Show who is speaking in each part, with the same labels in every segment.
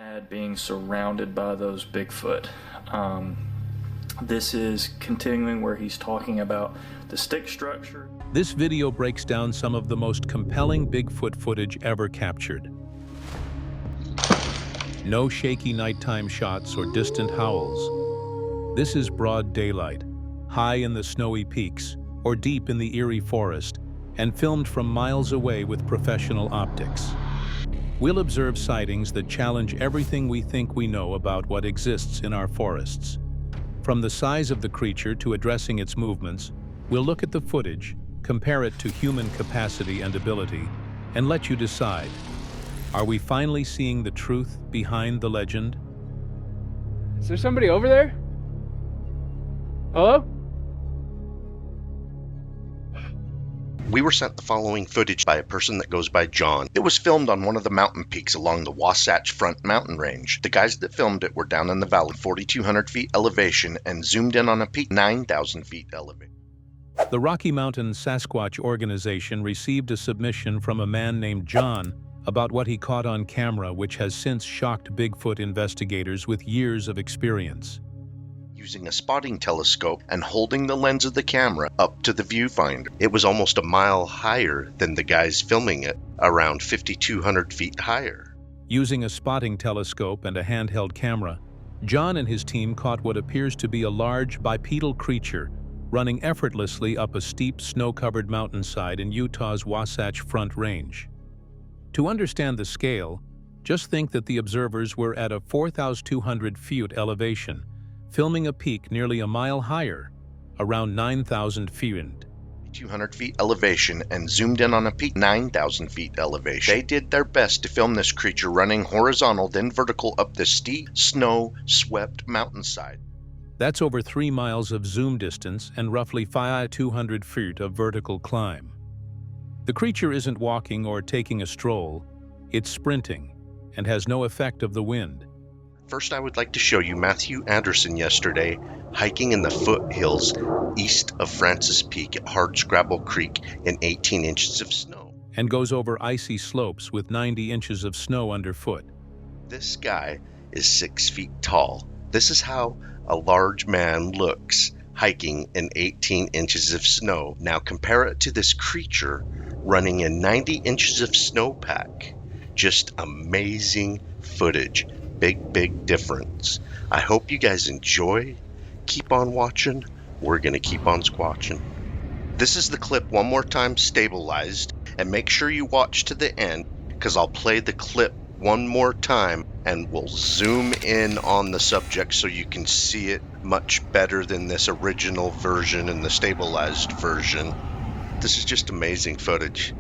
Speaker 1: Dad being surrounded by those Bigfoot. This is continuing where he's talking about the stick structure.
Speaker 2: This video breaks down some of the most compelling Bigfoot footage ever captured. No shaky nighttime shots or distant howls. This is broad daylight, high in the snowy peaks or deep in the eerie forest, and filmed from miles away with professional optics. We'll observe sightings that challenge everything we think we know about what exists in our forests. From the size of the creature to addressing its movements, we'll look at the footage, compare it to human capacity and ability, and let you decide. Are we finally seeing the truth behind the legend?
Speaker 3: Is there somebody over there? Hello?
Speaker 4: We were sent the following footage by a person that goes by John. It was filmed on one of the mountain peaks along the Wasatch Front mountain range. The guys that filmed it were down in the valley, 4,200 feet elevation, and zoomed in on a peak 9,000 feet elevation.
Speaker 2: The Rocky Mountain Sasquatch organization received a submission from a man named John about what he caught on camera, which has since shocked Bigfoot investigators with years of experience.
Speaker 4: Using a spotting telescope and holding the lens of the camera up to the viewfinder. It was almost a mile higher than the guys filming it, around 5,200 feet higher.
Speaker 2: Using a spotting telescope and a handheld camera, John and his team caught what appears to be a large bipedal creature running effortlessly up a steep snow-covered mountainside in Utah's Wasatch Front Range. To understand the scale, just think that the observers were at a 4,200 feet elevation, filming a peak nearly a mile higher, around 9,000 feet.
Speaker 4: 200 feet elevation and zoomed in on a peak 9,000 feet elevation. They did their best to film this creature running horizontal then vertical up the steep, snow-swept mountainside.
Speaker 2: That's over 3 miles of zoom distance and roughly 200 feet of vertical climb. The creature isn't walking or taking a stroll, it's sprinting and has no effect of the wind.
Speaker 4: First, I would like to show you Matthew Anderson yesterday hiking in the foothills east of Francis Peak at Hardscrabble Creek in 18 inches of snow.
Speaker 2: And goes over icy slopes with 90 inches of snow underfoot.
Speaker 4: This guy is 6 feet tall. This is how a large man looks hiking in 18 inches of snow. Now compare it to this creature running in 90 inches of snowpack. Just amazing footage. Big difference. I hope you guys enjoy. Keep on watching. We're going to keep on squatching. This is the clip one more time stabilized, and make sure you watch to the end because I'll play the clip one more time and we'll zoom in on the subject so you can see it much better than this original version and the stabilized version. This is just amazing footage.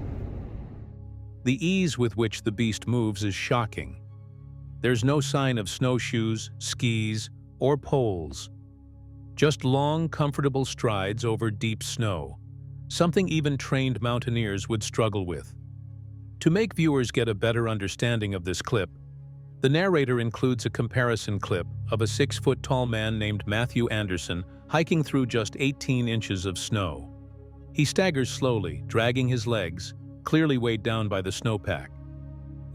Speaker 2: The ease with which the beast moves is shocking. There's no sign of snowshoes, skis, or poles. Just long, comfortable strides over deep snow, something even trained mountaineers would struggle with. To make viewers get a better understanding of this clip, the narrator includes a comparison clip of a 6-foot-tall man named Matthew Anderson hiking through just 18 inches of snow. He staggers slowly, dragging his legs, clearly weighed down by the snowpack.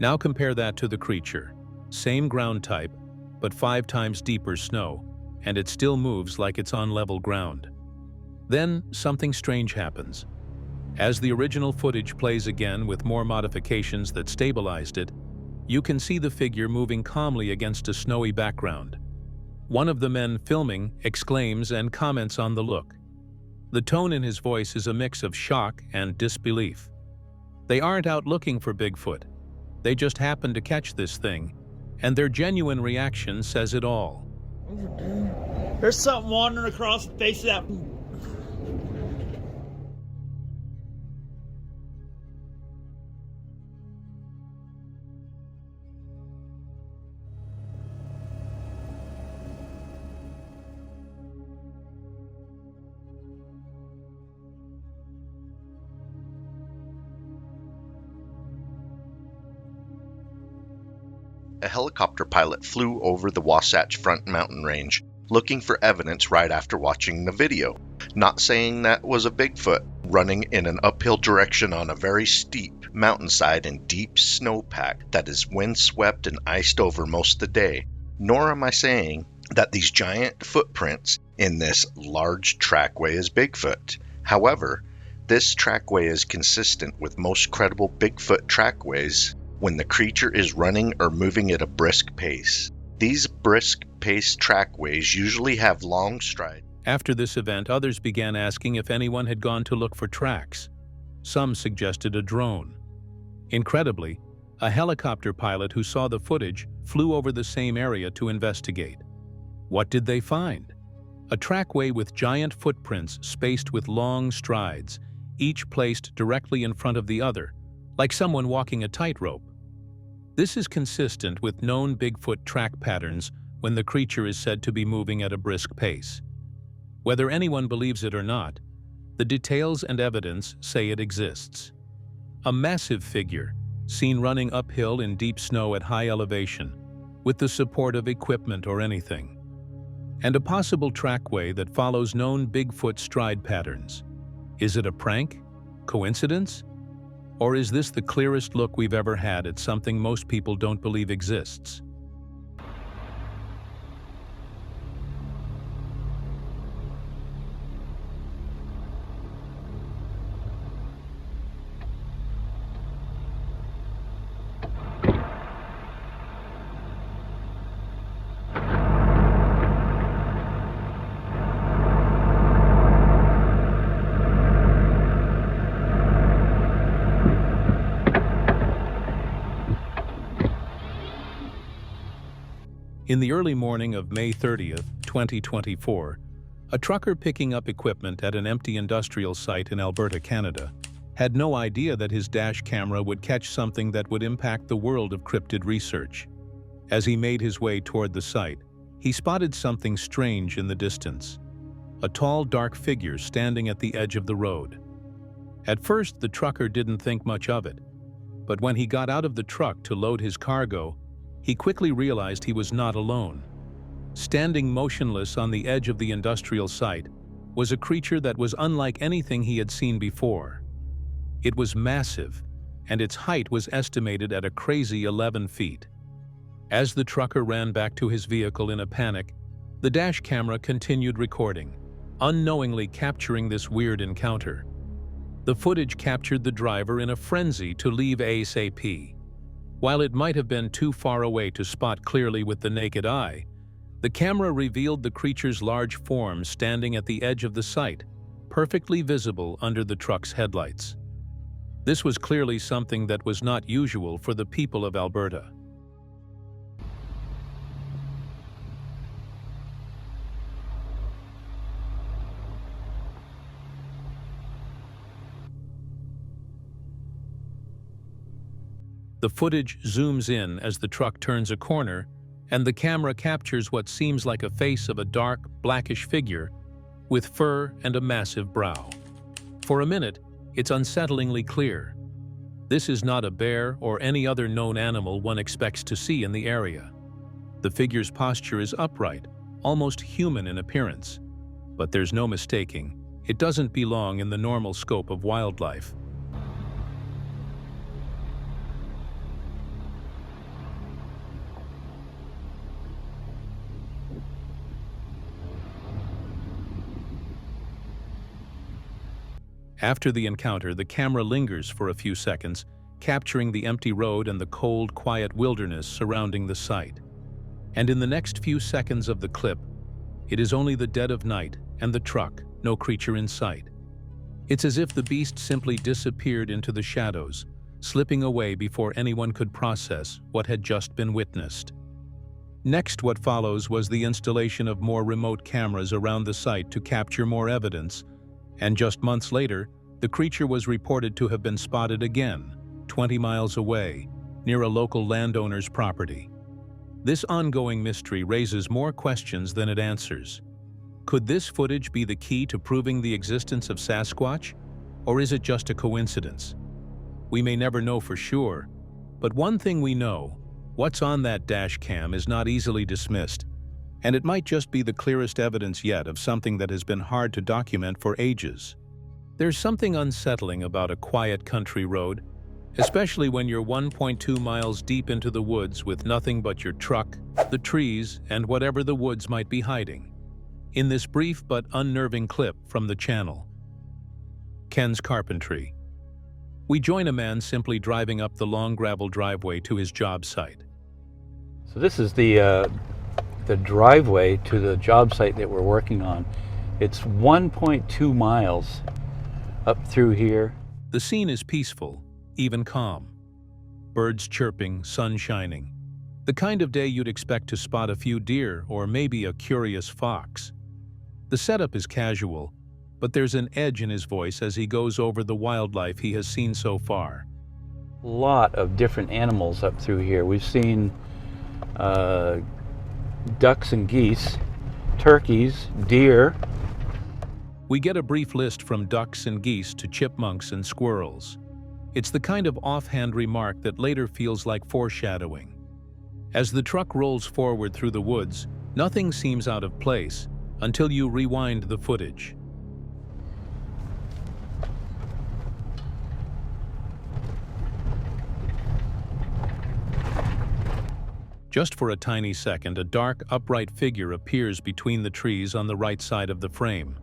Speaker 2: Now compare that to the creature. Same ground type, but 5 times deeper snow, and it still moves like it's on level ground. Then something strange happens. As the original footage plays again with more modifications that stabilized it, you can see the figure moving calmly against a snowy background. One of the men filming exclaims and comments on the look. The tone in his voice is a mix of shock and disbelief. They aren't out looking for Bigfoot. They just happen to catch this thing, and their genuine reaction says it all.
Speaker 5: There's something wandering across the face of that.
Speaker 4: A helicopter pilot flew over the Wasatch Front mountain range, looking for evidence right after watching the video. Not saying that was a Bigfoot running in an uphill direction on a very steep mountainside and deep snowpack that is windswept and iced over most of the day. Nor am I saying that these giant footprints in this large trackway is Bigfoot. However, this trackway is consistent with most credible Bigfoot trackways when the creature is running or moving at a brisk pace. These brisk pace trackways usually have long strides.
Speaker 2: After this event, others began asking if anyone had gone to look for tracks. Some suggested a drone. Incredibly, a helicopter pilot who saw the footage flew over the same area to investigate. What did they find? A trackway with giant footprints spaced with long strides, each placed directly in front of the other, like someone walking a tightrope. This is consistent with known Bigfoot track patterns when the creature is said to be moving at a brisk pace. Whether anyone believes it or not, the details and evidence say it exists. A massive figure, seen running uphill in deep snow at high elevation, with the support of equipment or anything. And a possible trackway that follows known Bigfoot stride patterns. Is it a prank? Coincidence? Or is this the clearest look we've ever had at something most people don't believe exists? In the early morning of May 30th, 2024, a trucker picking up equipment at an empty industrial site in Alberta, Canada, had no idea that his dash camera would catch something that would impact the world of cryptid research. As he made his way toward the site, he spotted something strange in the distance. A tall, dark figure standing at the edge of the road. At first, the trucker didn't think much of it, but when he got out of the truck to load his cargo, he quickly realized he was not alone. Standing motionless on the edge of the industrial site was a creature that was unlike anything he had seen before. It was massive, and its height was estimated at a crazy 11 feet. As the trucker ran back to his vehicle in a panic, the dash camera continued recording, unknowingly capturing this weird encounter. The footage captured the driver in a frenzy to leave ASAP. While it might have been too far away to spot clearly with the naked eye, the camera revealed the creature's large form standing at the edge of the site, perfectly visible under the truck's headlights. This was clearly something that was not usual for the people of Alberta. The footage zooms in as the truck turns a corner, and the camera captures what seems like a face of a dark, blackish figure with fur and a massive brow. For a minute, it's unsettlingly clear. This is not a bear or any other known animal one expects to see in the area. The figure's posture is upright, almost human in appearance. But there's no mistaking, it doesn't belong in the normal scope of wildlife. After the encounter, the camera lingers for a few seconds, capturing the empty road and the cold, quiet wilderness surrounding the site. And in the next few seconds of the clip, it is only the dead of night and the truck, no creature in sight. It's as if the beast simply disappeared into the shadows, slipping away before anyone could process what had just been witnessed. Next, what follows was the installation of more remote cameras around the site to capture more evidence, and just months later, the creature was reported to have been spotted again, 20 miles away, near a local landowner's property. This ongoing mystery raises more questions than it answers. Could this footage be the key to proving the existence of Sasquatch, or is it just a coincidence? We may never know for sure, but one thing we know, what's on that dash cam is not easily dismissed, and it might just be the clearest evidence yet of something that has been hard to document for ages. There's something unsettling about a quiet country road, especially when you're 1.2 miles deep into the woods with nothing but your truck, the trees, and whatever the woods might be hiding. In this brief but unnerving clip from the channel, Ken's carpentry, we join a man simply driving up the long gravel driveway to his job site.
Speaker 3: So this is the driveway to the job site that we're working on. It's 1.2 miles up through here.
Speaker 2: The scene is peaceful, even calm. Birds chirping, sun shining. The kind of day you'd expect to spot a few deer or maybe a curious fox. The setup is casual, but there's an edge in his voice as he goes over the wildlife he has seen so far.
Speaker 3: A lot of different animals up through here. We've seen ducks and geese, turkeys, deer.
Speaker 2: We get a brief list from ducks and geese to chipmunks and squirrels. It's the kind of offhand remark that later feels like foreshadowing. As the truck rolls forward through the woods, nothing seems out of place until you rewind the footage. Just for a tiny second, a dark, upright figure appears between the trees on the right side of the frame.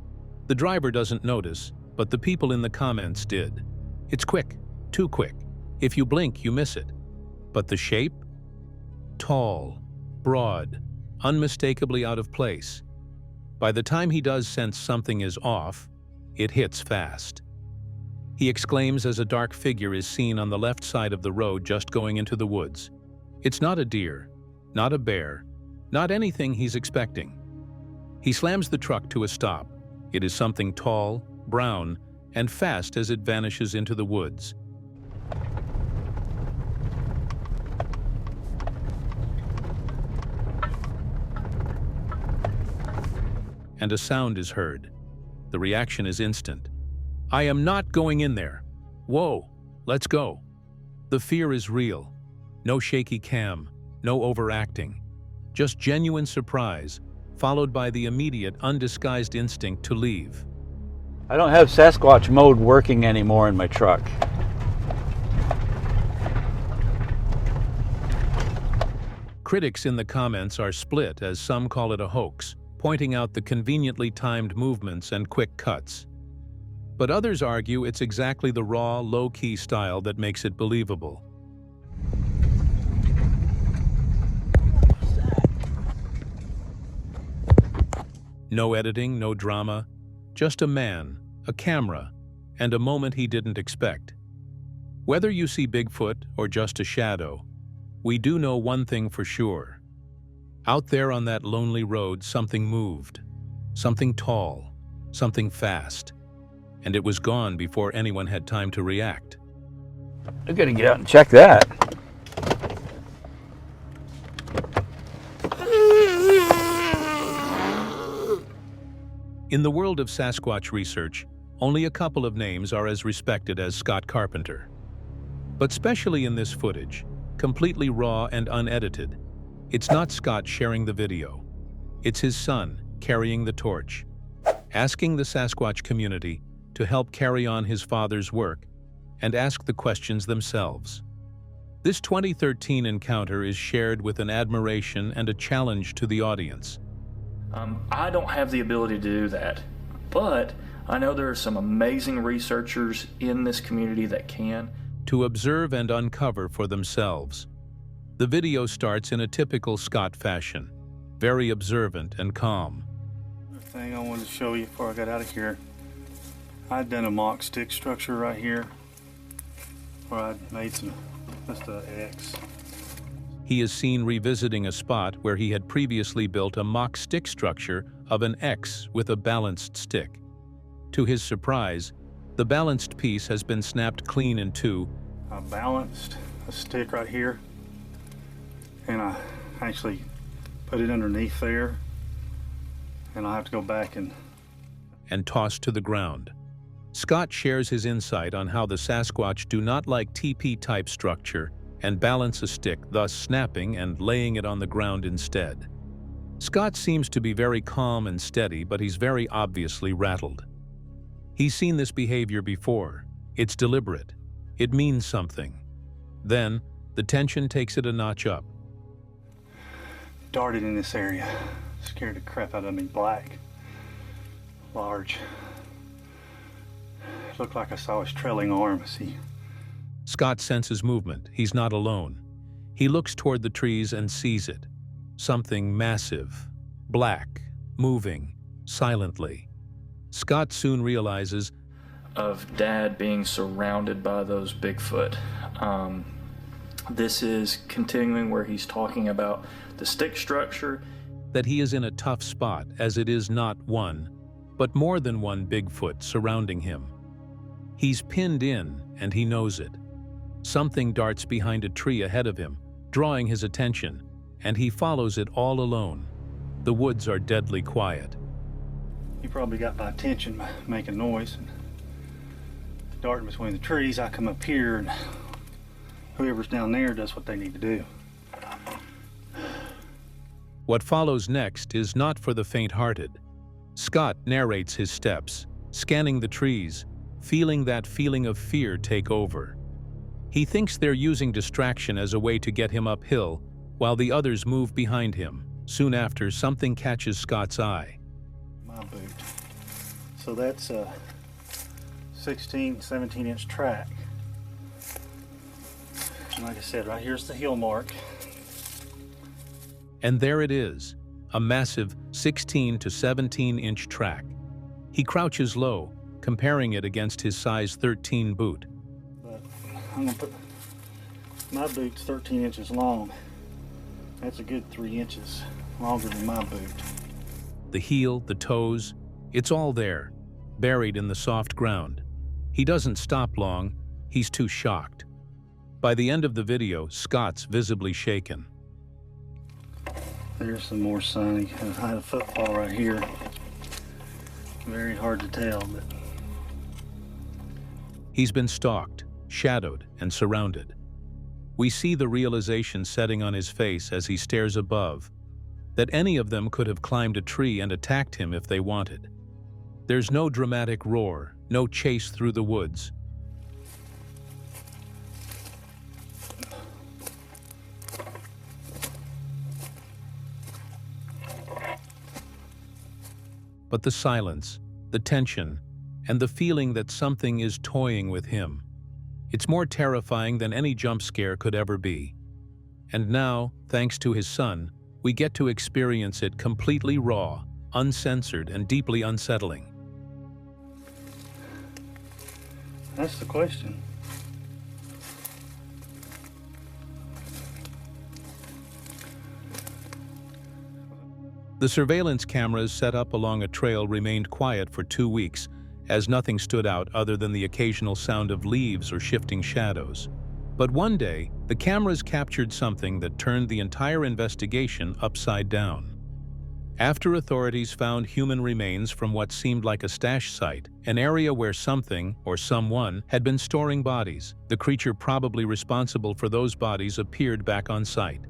Speaker 2: The driver doesn't notice, but the people in the comments did. It's quick, too quick. If you blink, you miss it. But the shape? Tall, broad, unmistakably out of place. By the time he does sense something is off, it hits fast. He exclaims as a dark figure is seen on the left side of the road just going into the woods. It's not a deer, not a bear, not anything he's expecting. He slams the truck to a stop. It is something tall, brown, and fast as it vanishes into the woods. And a sound is heard. The reaction is instant. I am not going in there. Whoa, let's go. The fear is real. No shaky cam, no overacting. Just genuine surprise, followed by the immediate, undisguised instinct to leave.
Speaker 3: I don't have Sasquatch mode working anymore in my truck.
Speaker 2: Critics in the comments are split as some call it a hoax, pointing out the conveniently timed movements and quick cuts. But others argue it's exactly the raw, low-key style that makes it believable. No editing, no drama, just a man, a camera, and a moment he didn't expect. Whether you see Bigfoot or just a shadow, we do know one thing for sure. Out there on that lonely road, something moved. Something tall, something fast. And it was gone before anyone had time to react.
Speaker 3: I gotta get out and check that.
Speaker 2: In the world of Sasquatch research, only a couple of names are as respected as Scott Carpenter. But especially in this footage, completely raw and unedited, it's not Scott sharing the video. It's his son carrying the torch, asking the Sasquatch community to help carry on his father's work and ask the questions themselves. This 2013 encounter is shared with an admiration and a challenge to the audience.
Speaker 1: I don't have the ability to do that, but I know there are some amazing researchers in this community that can.
Speaker 2: To observe and uncover for themselves. The video starts in a typical Scott fashion, very observant and calm.
Speaker 6: Another thing I wanted to show you before I got out of here, I'd done a mock stick structure right here, where I'd made just an X.
Speaker 2: He is seen revisiting a spot where he had previously built a mock stick structure of an X with a balanced stick. To his surprise, the balanced piece has been snapped clean in two.
Speaker 6: I balanced a stick right here, and I actually put it underneath there, and I have to go back and
Speaker 2: tossed to the ground. Scott shares his insight on how the Sasquatch do not like TP-type structure and balance a stick, thus snapping and laying it on the ground instead. Scott seems to be very calm and steady, but he's very obviously rattled. He's seen this behavior before. It's deliberate. It means something. Then, the tension takes it a notch up.
Speaker 6: Darted in this area. Scared the crap out of me. Black. Large. Looked like I saw his trailing arm. See.
Speaker 2: Scott senses movement. He's not alone. He looks toward the trees and sees it. Something massive, black, moving, silently. Scott soon realizes
Speaker 1: of Dad being surrounded by those Bigfoot. This is continuing where he's talking about the stick structure.
Speaker 2: that he is in a tough spot, as it is not one, but more than one Bigfoot surrounding him. He's pinned in, and he knows it. Something darts behind a tree ahead of him, drawing his attention, and he follows it all alone. The woods are deadly quiet.
Speaker 6: He probably got my attention by making noise and darting between the trees. I come up here and whoever's down there does what they need to do.
Speaker 2: What follows next is not for the faint-hearted. Scott narrates his steps, scanning the trees, feeling that feeling of fear take over. He thinks they're using distraction as a way to get him uphill, while the others move behind him. Soon after, something catches Scott's eye.
Speaker 6: My boot. So that's a 16, 17-inch track. And like I said, right here's the heel mark.
Speaker 2: And there it is, a massive 16 to 17-inch track. He crouches low, comparing it against his size 13 boot.
Speaker 6: But I'm gonna put my boot's 13 inches long. That's a good 3 inches longer than my boot.
Speaker 2: The heel, the toes, it's all there, buried in the soft ground. He doesn't stop long, he's too shocked. By the end of the video, Scott's visibly shaken.
Speaker 6: There's some more sign. I had a footfall right here. Very hard to tell, but
Speaker 2: He's been stalked, shadowed, and surrounded. We see the realization setting on his face as he stares above, that any of them could have climbed a tree and attacked him if they wanted. There's no dramatic roar, no chase through the woods. But the silence, the tension, and the feeling that something is toying with him. It's more terrifying than any jump scare could ever be. And now, thanks to his son, we get to experience it completely raw, uncensored, and deeply unsettling.
Speaker 6: that's the question.
Speaker 2: The surveillance cameras set up along a trail remained quiet for 2 weeks, as nothing stood out other than the occasional sound of leaves or shifting shadows. But one day, the cameras captured something that turned the entire investigation upside down. After authorities found human remains from what seemed like a stash site, an area where something, or someone, had been storing bodies, the creature probably responsible for those bodies appeared back on site.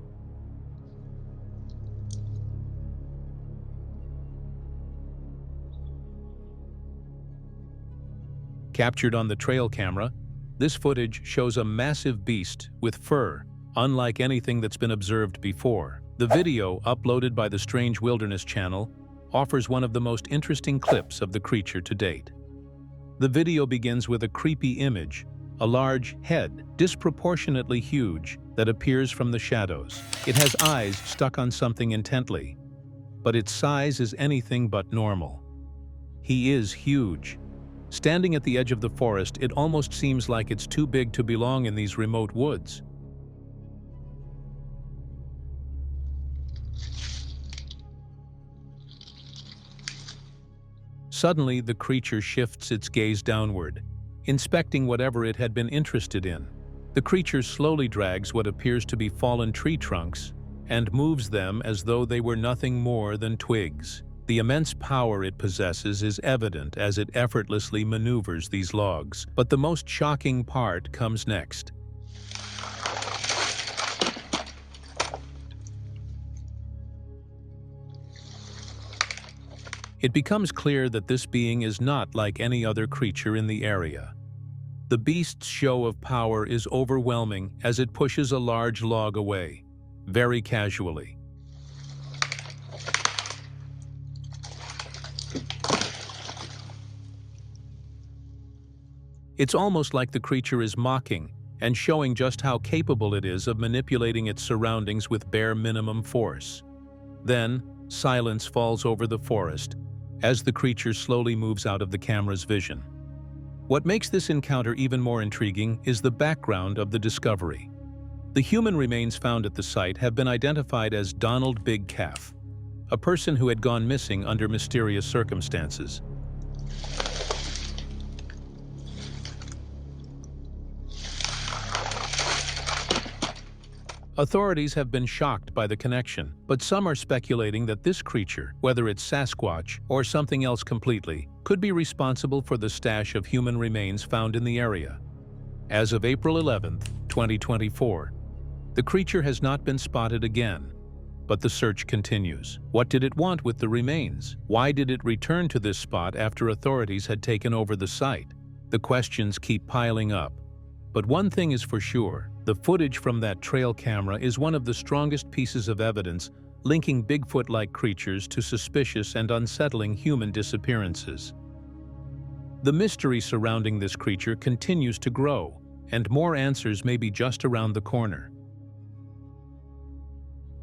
Speaker 2: Captured on the trail camera, this footage shows a massive beast with fur, unlike anything that's been observed before. The video, uploaded by the Strange Wilderness channel, offers one of the most interesting clips of the creature to date. The video begins with a creepy image, a large head, disproportionately huge, that appears from the shadows. It has eyes stuck on something intently, but its size is anything but normal. He is huge. Standing at the edge of the forest, it almost seems like it's too big to belong in these remote woods. Suddenly, the creature shifts its gaze downward, inspecting whatever it had been interested in. The creature slowly drags what appears to be fallen tree trunks and moves them as though they were nothing more than twigs. The immense power it possesses is evident as it effortlessly maneuvers these logs. But the most shocking part comes next. It becomes clear that this being is not like any other creature in the area. The beast's show of power is overwhelming as it pushes a large log away, very casually. It's almost like the creature is mocking and showing just how capable it is of manipulating its surroundings with bare minimum force. Then, silence falls over the forest as the creature slowly moves out of the camera's vision. What makes this encounter even more intriguing is the background of the discovery. The human remains found at the site have been identified as Donald Big Calf, a person who had gone missing under mysterious circumstances. Authorities have been shocked by the connection, but some are speculating that this creature, whether it's Sasquatch or something else completely, could be responsible for the stash of human remains found in the area. As of April 11, 2024, the creature has not been spotted again, but the search continues. What did it want with the remains? Why did it return to this spot after authorities had taken over the site? The questions keep piling up. But one thing is for sure, the footage from that trail camera is one of the strongest pieces of evidence linking Bigfoot-like creatures to suspicious and unsettling human disappearances. The mystery surrounding this creature continues to grow, and more answers may be just around the corner.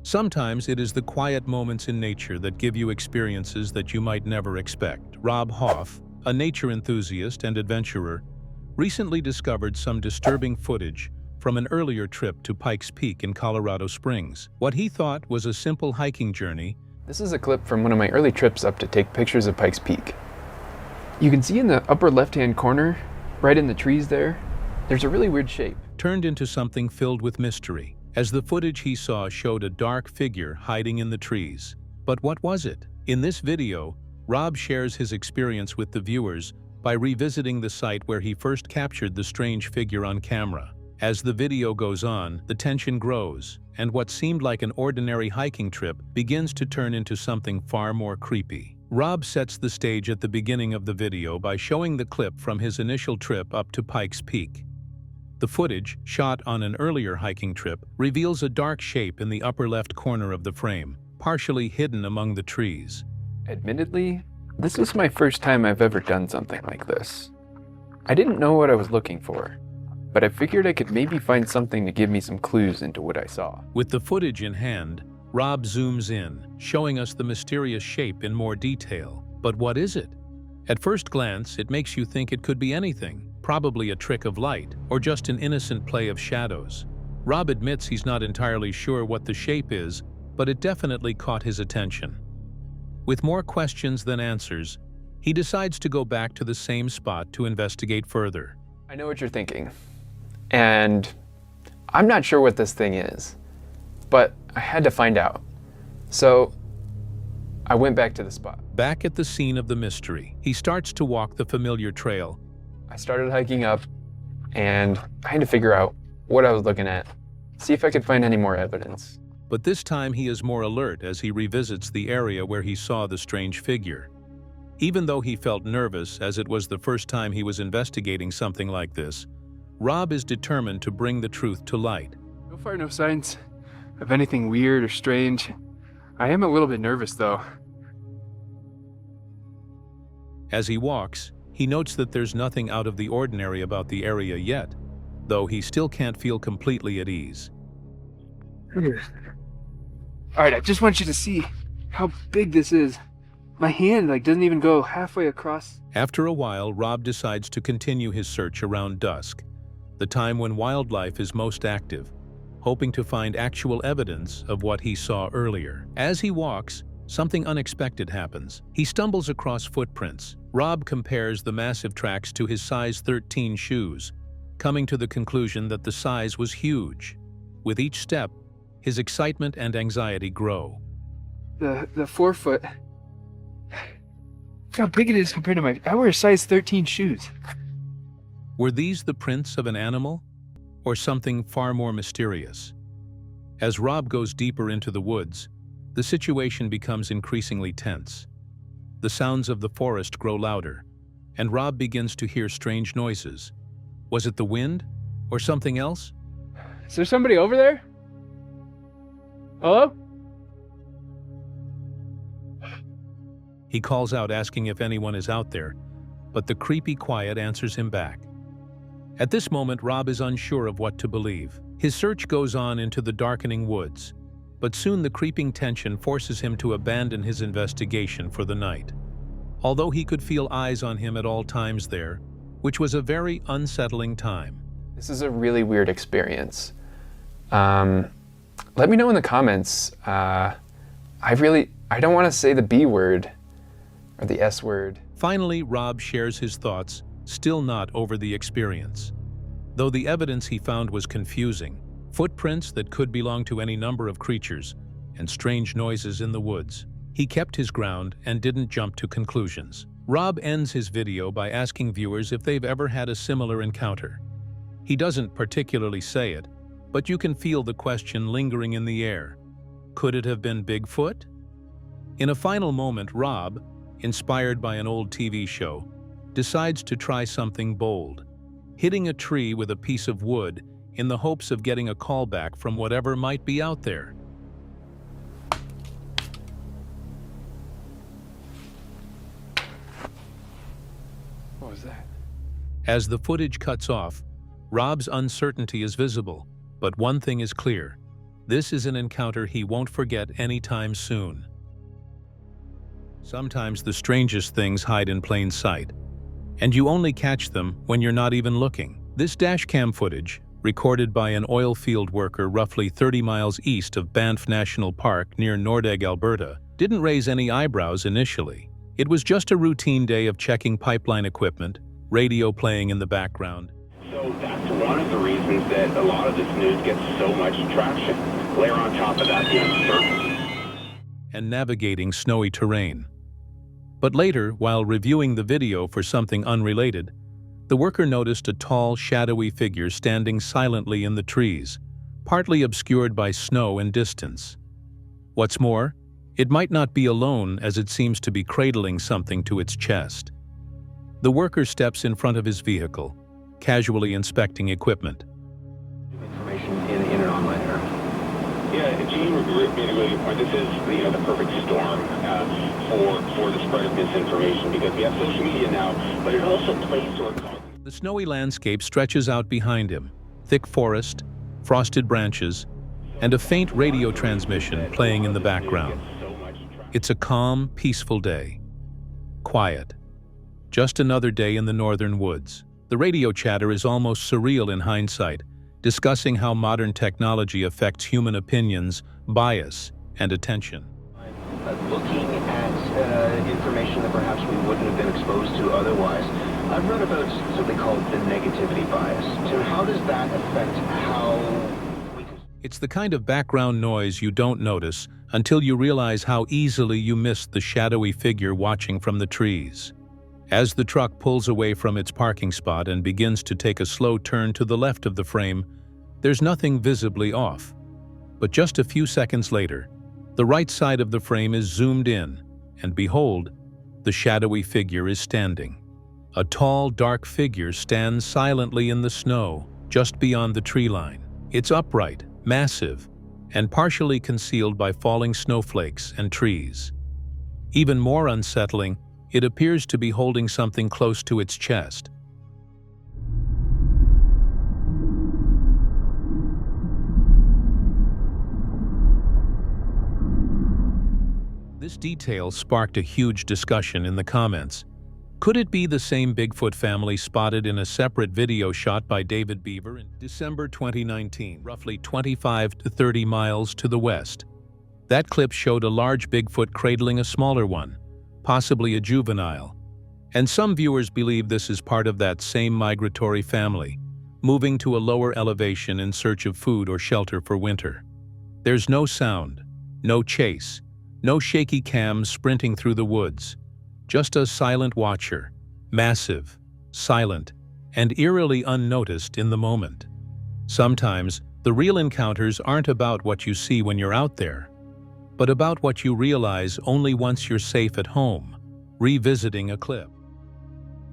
Speaker 2: Sometimes it is the quiet moments in nature that give you experiences that you might never expect. Rob Hoff, a nature enthusiast and adventurer, recently discovered some disturbing footage from an earlier trip to Pikes Peak in Colorado Springs. What he thought was a simple hiking journey.
Speaker 7: This is a clip from one of my early trips up to take pictures of Pikes Peak. You can see in the upper left-hand corner, right in the trees there's a really weird shape.
Speaker 2: Turned into something filled with mystery, as the footage he saw showed a dark figure hiding in the trees. But what was it? In this video, Rob shares his experience with the viewers by revisiting the site where he first captured the strange figure on camera. As the video goes on, the tension grows, and what seemed like an ordinary hiking trip begins to turn into something far more creepy. Rob sets the stage at the beginning of the video by showing the clip from his initial trip up to Pikes Peak. The footage, shot on an earlier hiking trip, reveals a dark shape in the upper left corner of the frame, partially hidden among the trees.
Speaker 7: Admittedly, this is my first time I've ever done something like this. I didn't know what I was looking for, but I figured I could maybe find something to give me some clues into what I saw.
Speaker 2: With the footage in hand, Rob zooms in, showing us the mysterious shape in more detail. But what is it? At first glance, it makes you think it could be anything, probably a trick of light, or just an innocent play of shadows. Rob admits he's not entirely sure what the shape is, but it definitely caught his attention. With more questions than answers, he decides to go back to the same spot to investigate further.
Speaker 7: I know what you're thinking, and I'm not sure what this thing is, but I had to find out. So I went back to the spot.
Speaker 2: Back at the scene of the mystery, he starts to walk the familiar trail.
Speaker 7: I started hiking up, and I had to figure out what I was looking at, see if I could find any more evidence.
Speaker 2: But this time he is more alert as he revisits the area where he saw the strange figure. Even though he felt nervous as it was the first time he was investigating something like this, Rob is determined to bring the truth to light.
Speaker 7: So far, no signs of anything weird or strange. I am a little bit nervous, though.
Speaker 2: As he walks, he notes that there's nothing out of the ordinary about the area yet, though he still can't feel completely at ease.
Speaker 7: All right, I just want you to see how big this is. My hand doesn't even go halfway across.
Speaker 2: After a while, Rob decides to continue his search around dusk, the time when wildlife is most active, hoping to find actual evidence of what he saw earlier. As he walks, something unexpected happens. He stumbles across footprints. Rob compares the massive tracks to his size 13 shoes, coming to the conclusion that the size was huge. With each step, his excitement and anxiety grow.
Speaker 7: The forefoot. Look how big it is compared to I wear size 13 shoes.
Speaker 2: Were these the prints of an animal, or something far more mysterious? As Rob goes deeper into the woods, the situation becomes increasingly tense. The sounds of the forest grow louder, and Rob begins to hear strange noises. Was it the wind? Or something else?
Speaker 7: Is there somebody over there? Hello?
Speaker 2: He calls out asking if anyone is out there, but the creepy quiet answers him back. At this moment, Rob is unsure of what to believe. His search goes on into the darkening woods, but soon the creeping tension forces him to abandon his investigation for the night. Although he could feel eyes on him at all times there, which was a very unsettling time.
Speaker 7: This is a really weird experience. Let me know in the comments. I don't want to say the B word or the S word.
Speaker 2: Finally, Rob shares his thoughts, still not over the experience. Though the evidence he found was confusing, footprints that could belong to any number of creatures, and strange noises in the woods, he kept his ground and didn't jump to conclusions. Rob ends his video by asking viewers if they've ever had a similar encounter. He doesn't particularly say it, but you can feel the question lingering in the air. Could it have been Bigfoot? In a final moment, Rob, inspired by an old TV show, decides to try something bold, hitting a tree with a piece of wood in the hopes of getting a call back from whatever might be out there.
Speaker 7: What was that?
Speaker 2: As the footage cuts off, Rob's uncertainty is visible, but one thing is clear. This is an encounter he won't forget anytime soon. Sometimes the strangest things hide in plain sight, and you only catch them when you're not even looking. This dashcam footage, recorded by an oil field worker roughly 30 miles east of Banff National Park near Nordegg, Alberta, didn't raise any eyebrows initially. It was just a routine day of checking pipeline equipment, radio playing in the background.
Speaker 8: So that's one of the reasons that a lot of this news gets so much traction. Layer on top of that the uncertainty.
Speaker 2: And navigating snowy terrain. But later, while reviewing the video for something unrelated, the worker noticed a tall, shadowy figure standing silently in the trees, partly obscured by snow and distance. What's more, it might not be alone, as it seems to be cradling something to its chest. The worker steps in front of his vehicle, casually inspecting equipment.
Speaker 8: Information in and online era. Yeah, Gene made a really good point. This is the perfect storm for the spread of misinformation, because we have social media now, but it also plays to our cause.
Speaker 2: The snowy landscape stretches out behind him, thick forest, frosted branches, and a faint radio transmission playing in the background. It's a calm, peaceful day. Quiet. Just another day in the northern woods. The radio chatter is almost surreal in hindsight, discussing how modern technology affects human opinions, bias, and attention.
Speaker 8: Looking at information that perhaps we wouldn't have been exposed to otherwise, I've read about something called the negativity bias. Tim, how does that affect how we can...
Speaker 2: It's the kind of background noise you don't notice until you realize how easily you missed the shadowy figure watching from the trees. As the truck pulls away from its parking spot and begins to take a slow turn to the left of the frame, there's nothing visibly off. But just a few seconds later, the right side of the frame is zoomed in, and behold, the shadowy figure is standing. A tall, dark figure stands silently in the snow, just beyond the tree line. It's upright, massive, and partially concealed by falling snowflakes and trees. Even more unsettling, it appears to be holding something close to its chest. This detail sparked a huge discussion in the comments. Could it be the same Bigfoot family spotted in a separate video shot by David Beaver in December 2019, roughly 25 to 30 miles to the west? That clip showed a large Bigfoot cradling a smaller one, possibly a juvenile, and some viewers believe this is part of that same migratory family, moving to a lower elevation in search of food or shelter for winter. There's no sound, no chase, no shaky cams sprinting through the woods, just a silent watcher, massive, silent, and eerily unnoticed in the moment. Sometimes, the real encounters aren't about what you see when you're out there, but about what you realize only once you're safe at home, revisiting a clip.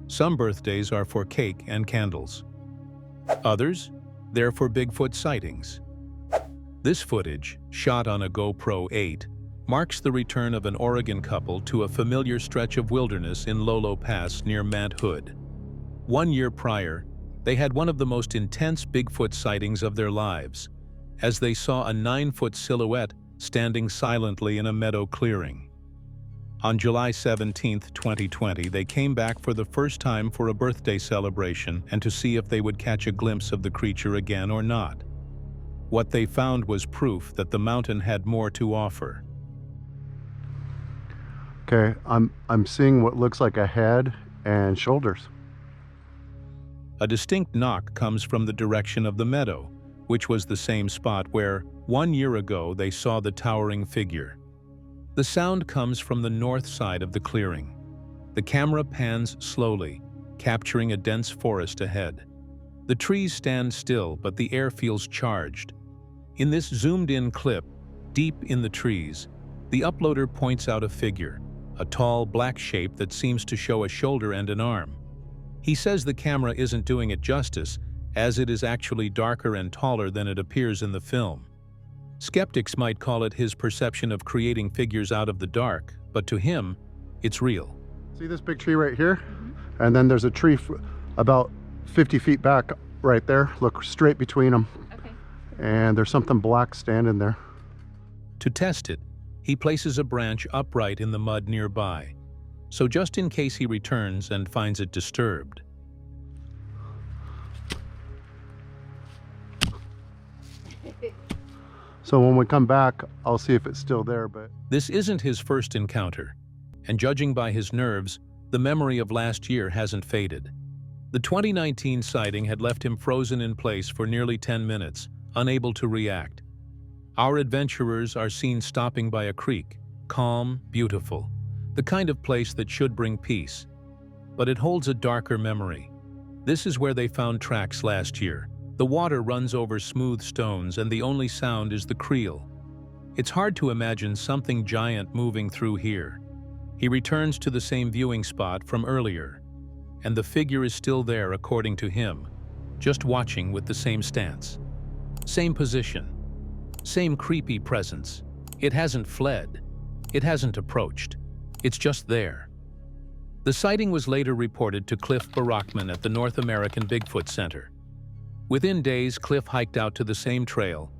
Speaker 2: Some birthdays are for cake and candles. Others, they're for Bigfoot sightings. This footage, shot on a GoPro 8, marks the return of an Oregon couple to a familiar stretch of wilderness in Lolo Pass near Mount Hood. 1 year prior, they had one of the most intense Bigfoot sightings of their lives, as they saw a 9-foot silhouette standing silently in a meadow clearing. On July 17, 2020, they came back for the first time for a birthday celebration and to see if they would catch a glimpse of the creature again or not. What they found was proof that the mountain had more to offer.
Speaker 9: Okay, I'm seeing what looks like a head and shoulders.
Speaker 2: A distinct knock comes from the direction of the meadow, which was the same spot where, 1 year ago, they saw the towering figure. The sound comes from the north side of the clearing. The camera pans slowly, capturing a dense forest ahead. The trees stand still, but the air feels charged. In this zoomed-in clip, deep in the trees, the uploader points out a figure, a tall, black shape that seems to show a shoulder and an arm. He says the camera isn't doing it justice, as it is actually darker and taller than it appears in the film. Skeptics might call it his perception of creating figures out of the dark, but to him, it's real.
Speaker 9: See this big tree right here? And then there's a tree about 50 feet back right there. Look straight between them. Okay. And there's something black standing there.
Speaker 2: To test it, he places a branch upright in the mud nearby, so just in case he returns and finds it disturbed.
Speaker 9: So when we come back, I'll see if it's still there, but...
Speaker 2: This isn't his first encounter, and judging by his nerves, the memory of last year hasn't faded. The 2019 sighting had left him frozen in place for nearly 10 minutes, unable to react. Our adventurers are seen stopping by a creek, calm, beautiful, the kind of place that should bring peace. But it holds a darker memory. This is where they found tracks last year. The water runs over smooth stones and the only sound is the creel. It's hard to imagine something giant moving through here. He returns to the same viewing spot from earlier, and the figure is still there according to him, just watching with the same stance. Same position. Same creepy presence. It hasn't fled. It hasn't approached. It's just there. The sighting was later reported to Cliff Barackman at the North American Bigfoot Center. Within days, Cliff hiked out to the same trail,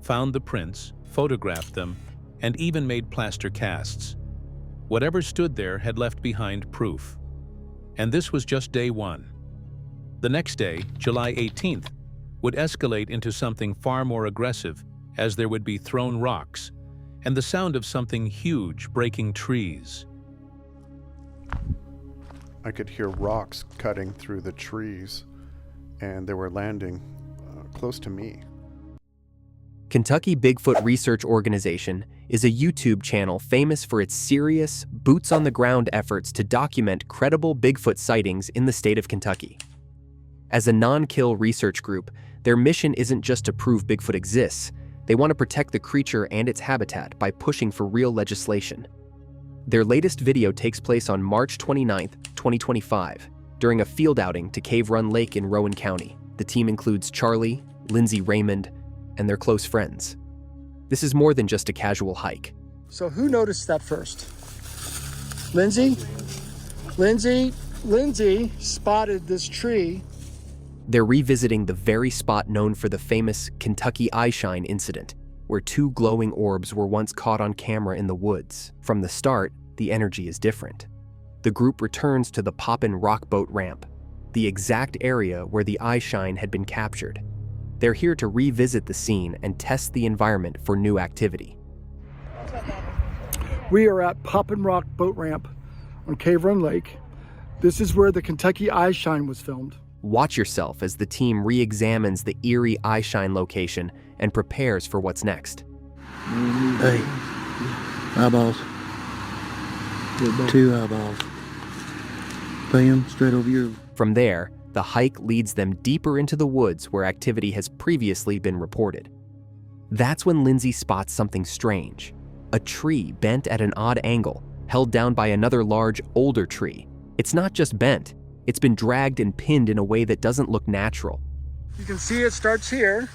Speaker 2: found the prints, photographed them, and even made plaster casts. Whatever stood there had left behind proof. And this was just day one. The next day, July 18th, would escalate into something far more aggressive, as there would be thrown rocks and the sound of something huge breaking trees.
Speaker 9: I could hear rocks cutting through the trees, and they were landing close to me.
Speaker 10: Kentucky Bigfoot Research Organization is a YouTube channel famous for its serious, boots-on-the-ground efforts to document credible Bigfoot sightings in the state of Kentucky. As a non-kill research group, their mission isn't just to prove Bigfoot exists. They want to protect the creature and its habitat by pushing for real legislation. Their latest video takes place on March 29, 2025, during a field outing to Cave Run Lake in Rowan County. The team includes Charlie, Lindsay Raymond, and their close friends. This is more than just a casual hike.
Speaker 11: So who noticed that first? Lindsay? Lindsay spotted this tree.
Speaker 10: They're revisiting the very spot known for the famous Kentucky eyeshine incident, where two glowing orbs were once caught on camera in the woods. From the start, the energy is different. The group returns to the Poppin' Rock Boat Ramp, the exact area where the eyeshine had been captured. They're here to revisit the scene and test the environment for new activity.
Speaker 11: We are at Poppin' Rock Boat Ramp on Cave Run Lake. This is where the Kentucky eyeshine was filmed.
Speaker 10: Watch yourself as the team re-examines the eerie eyeshine location and prepares for what's next.
Speaker 12: Hey, eyeballs. Two eyeballs. Bam, straight over your...
Speaker 10: From there, the hike leads them deeper into the woods where activity has previously been reported. That's when Lindsay spots something strange. A tree bent at an odd angle, held down by another large, older tree. It's not just bent, it's been dragged and pinned in a way that doesn't look natural.
Speaker 11: You can see it starts here,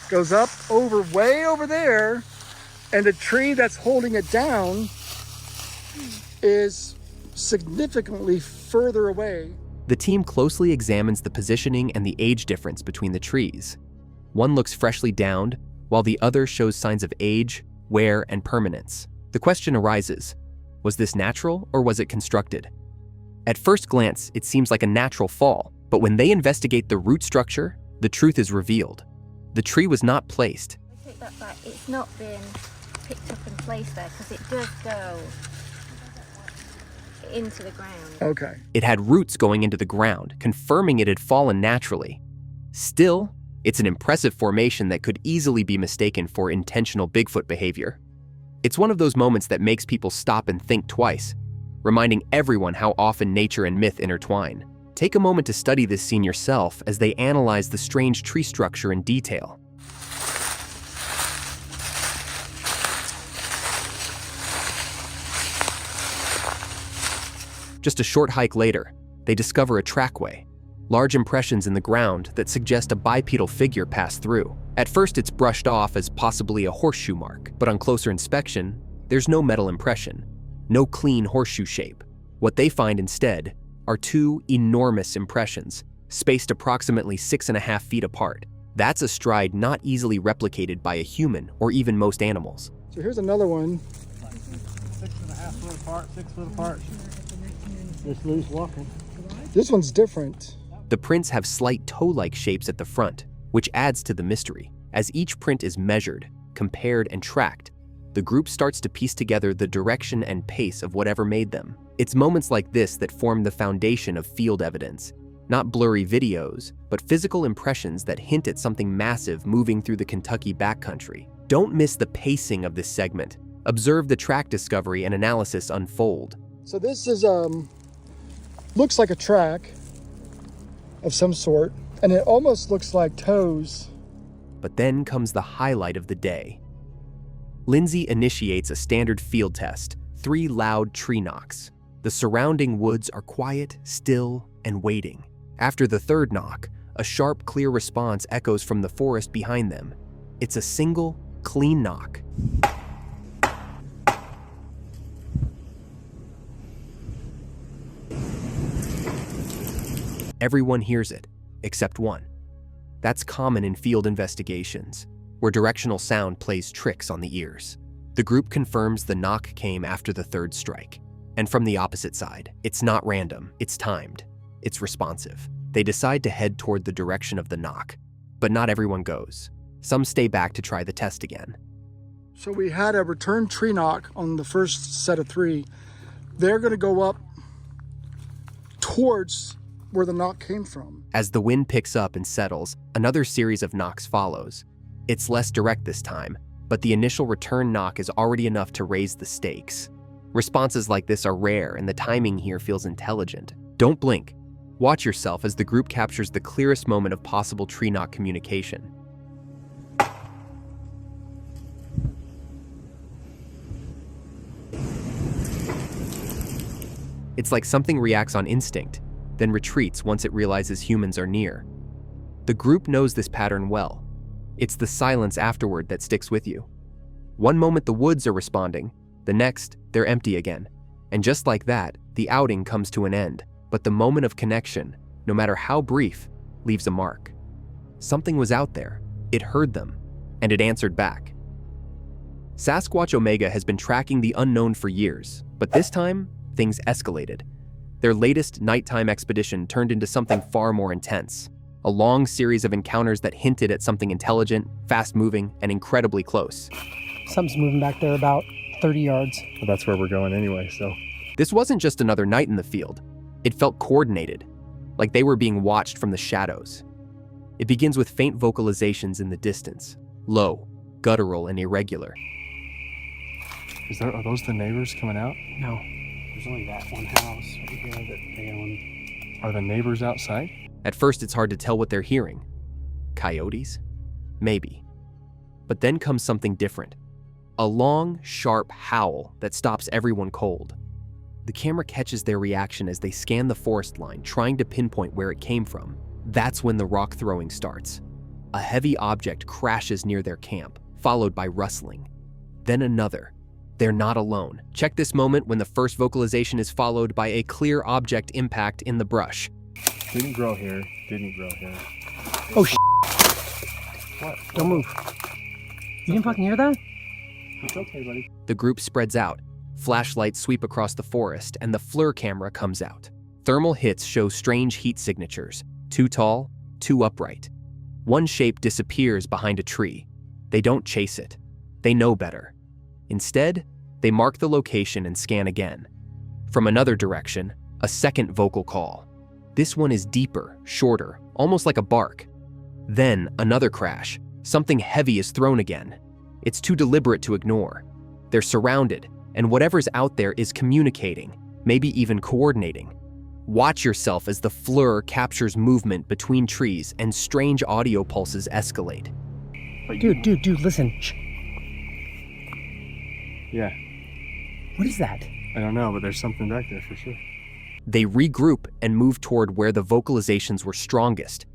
Speaker 11: goes up over, way over there, and the tree that's holding it down is significantly further away.
Speaker 10: The team closely examines the positioning and the age difference between the trees. One looks freshly downed, while the other shows signs of age, wear, and permanence. The question arises, was this natural or was it constructed? At first glance, it seems like a natural fall, but when they investigate the root structure, the truth is revealed. The tree was not placed.
Speaker 13: I take that back. It's not been picked up and placed there because it does go into the ground.
Speaker 11: Okay.
Speaker 10: It had roots going into the ground, confirming it had fallen naturally. Still, it's an impressive formation that could easily be mistaken for intentional Bigfoot behavior. It's one of those moments that makes people stop and think twice, reminding everyone how often nature and myth intertwine. Take a moment to study this scene yourself as they analyze the strange tree structure in detail. Just a short hike later, they discover a trackway, large impressions in the ground that suggest a bipedal figure passed through. At first, it's brushed off as possibly a horseshoe mark, but on closer inspection, there's no metal impression, no clean horseshoe shape. What they find instead are two enormous impressions, spaced approximately 6.5 feet apart. That's a stride not easily replicated by a human or even most animals.
Speaker 11: So here's another one.
Speaker 5: 6.5 foot apart, 6 foot apart. Just loose walking.
Speaker 11: This one's different.
Speaker 10: The prints have slight toe-like shapes at the front, which adds to the mystery. As each print is measured, compared, and tracked, the group starts to piece together the direction and pace of whatever made them. It's moments like this that form the foundation of field evidence. Not blurry videos, but physical impressions that hint at something massive moving through the Kentucky backcountry. Don't miss the pacing of this segment. Observe the track discovery and analysis unfold.
Speaker 11: So this is, looks like a track of some sort, and it almost looks like toes.
Speaker 10: But then comes the highlight of the day. Lindsay initiates a standard field test, 3 loud tree knocks. The surrounding woods are quiet, still, and waiting. After the 3rd knock, a sharp, clear response echoes from the forest behind them. It's a single, clean knock. Everyone hears it, except one. That's common in field investigations, where directional sound plays tricks on the ears. The group confirms the knock came after the 3rd strike. And from the opposite side, it's not random, it's timed, it's responsive. They decide to head toward the direction of the knock, but not everyone goes. Some stay back to try the test again.
Speaker 11: So we had a return tree knock on the first set of 3. They're gonna go up towards where the knock came from.
Speaker 10: As the wind picks up and settles, another series of knocks follows. It's less direct this time, but the initial return knock is already enough to raise the stakes. Responses like this are rare, and the timing here feels intelligent. Don't blink. Watch yourself as the group captures the clearest moment of possible tree knock communication. It's like something reacts on instinct, then retreats once it realizes humans are near. The group knows this pattern well. It's the silence afterward that sticks with you. One moment the woods are responding, the next, they're empty again. And just like that, the outing comes to an end. But the moment of connection, no matter how brief, leaves a mark. Something was out there, it heard them, and it answered back. Sasquatch Omega has been tracking the unknown for years, but this time, things escalated. Their latest nighttime expedition turned into something far more intense. A long series of encounters that hinted at something intelligent, fast-moving, and incredibly close.
Speaker 14: Something's moving back there about 30 yards.
Speaker 15: Well, that's where we're going anyway, so.
Speaker 10: This wasn't just another night in the field. It felt coordinated, like they were being watched from the shadows. It begins with faint vocalizations in the distance, low, guttural, and irregular.
Speaker 15: Are those the neighbors coming out?
Speaker 14: No. There's only that one house right here that they own.
Speaker 15: Are the neighbors outside?
Speaker 10: At first, it's hard to tell what they're hearing. Coyotes? Maybe. But then comes something different. A long, sharp howl that stops everyone cold. The camera catches their reaction as they scan the forest line, trying to pinpoint where it came from. That's when the rock throwing starts. A heavy object crashes near their camp, followed by rustling. Then another. They're not alone. Check this moment when the first vocalization is followed by a clear object impact in the brush.
Speaker 15: Didn't grow here. Didn't grow here.
Speaker 5: Oh, shit.
Speaker 15: What?
Speaker 5: Don't move. You didn't fucking hear that?
Speaker 15: It's okay, buddy.
Speaker 10: The group spreads out. Flashlights sweep across the forest, and the FLIR camera comes out. Thermal hits show strange heat signatures. Too tall, too upright. One shape disappears behind a tree. They don't chase it. They know better. Instead, they mark the location and scan again. From another direction, a second vocal call. This one is deeper, shorter, almost like a bark. Then another crash. Something heavy is thrown again. It's too deliberate to ignore. They're surrounded, and whatever's out there is communicating, maybe even coordinating. Watch yourself as the FLIR captures movement between trees and strange audio pulses escalate.
Speaker 5: Dude, listen. Shh.
Speaker 15: Yeah.
Speaker 5: What is that?
Speaker 15: I don't know, but there's something back there for sure.
Speaker 10: They regroup and move toward where the vocalizations were strongest.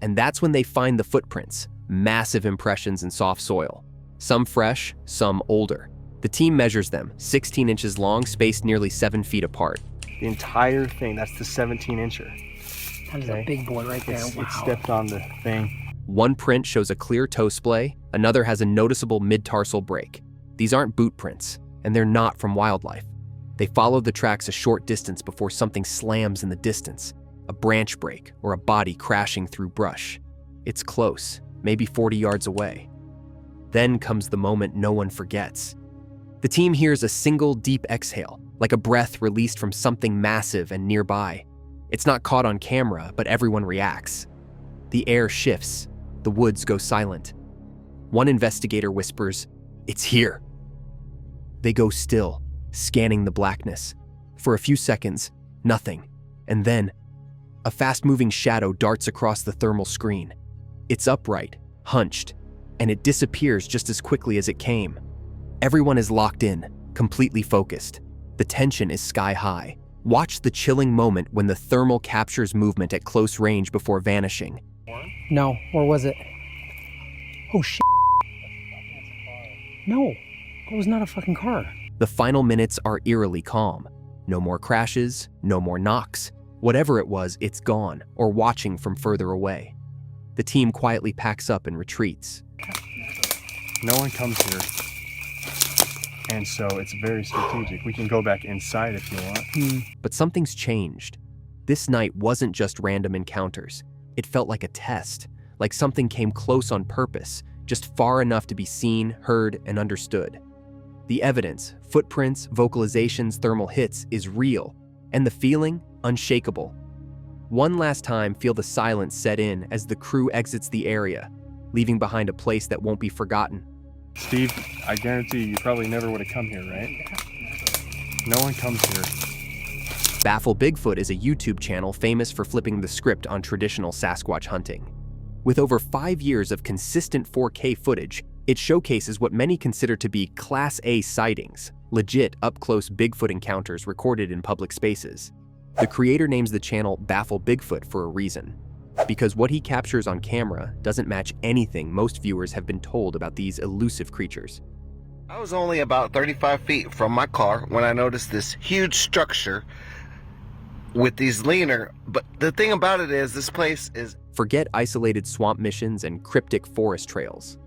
Speaker 10: And that's when they find the footprints, massive impressions in soft soil. Some fresh, some older. The team measures them, 16 inches long, spaced nearly 7 feet apart.
Speaker 15: The entire thing, that's the 17-incher.
Speaker 5: That is a big boy right there. Wow.
Speaker 15: It stepped on the thing.
Speaker 10: One print shows a clear toe splay, another has a noticeable mid-tarsal break. These aren't boot prints, and they're not from wildlife. They follow the tracks a short distance before something slams in the distance, a branch break or a body crashing through brush. It's close, maybe 40 yards away. Then comes the moment no one forgets. The team hears a single deep exhale, like a breath released from something massive and nearby. It's not caught on camera, but everyone reacts. The air shifts. The woods go silent. One investigator whispers, "It's here." They go still, scanning the blackness. For a few seconds, nothing. And then, a fast-moving shadow darts across the thermal screen. It's upright, hunched, and it disappears just as quickly as it came. Everyone is locked in, completely focused. The tension is sky high. Watch the chilling moment when the thermal captures movement at close range before vanishing.
Speaker 5: No, or was it? Oh, shit. No, it was not a fucking car.
Speaker 10: The final minutes are eerily calm. No more crashes, no more knocks. Whatever it was, it's gone, or watching from further away. The team quietly packs up and retreats.
Speaker 15: No one comes here. And so it's very strategic. We can go back inside if you want.
Speaker 10: But something's changed. This night wasn't just random encounters. It felt like a test, like something came close on purpose, just far enough to be seen, heard, and understood. The evidence, footprints, vocalizations, thermal hits, is real, and the feeling, unshakable. One last time, feel the silence set in as the crew exits the area, leaving behind a place that won't be forgotten.
Speaker 15: Steve, I guarantee you probably never would have come here, right? No one comes here.
Speaker 10: Baffle Bigfoot is a YouTube channel famous for flipping the script on traditional Sasquatch hunting. With over 5 years of consistent 4K footage, it showcases what many consider to be Class A sightings, legit up-close Bigfoot encounters recorded in public spaces. The creator names the channel Baffle Bigfoot for a reason, because what he captures on camera doesn't match anything most viewers have been told about these elusive creatures.
Speaker 16: I was only about 35 feet from my car when I noticed this huge structure with these leaner, but the thing about it is this place is...
Speaker 10: Forget isolated swamp missions and cryptic forest trails.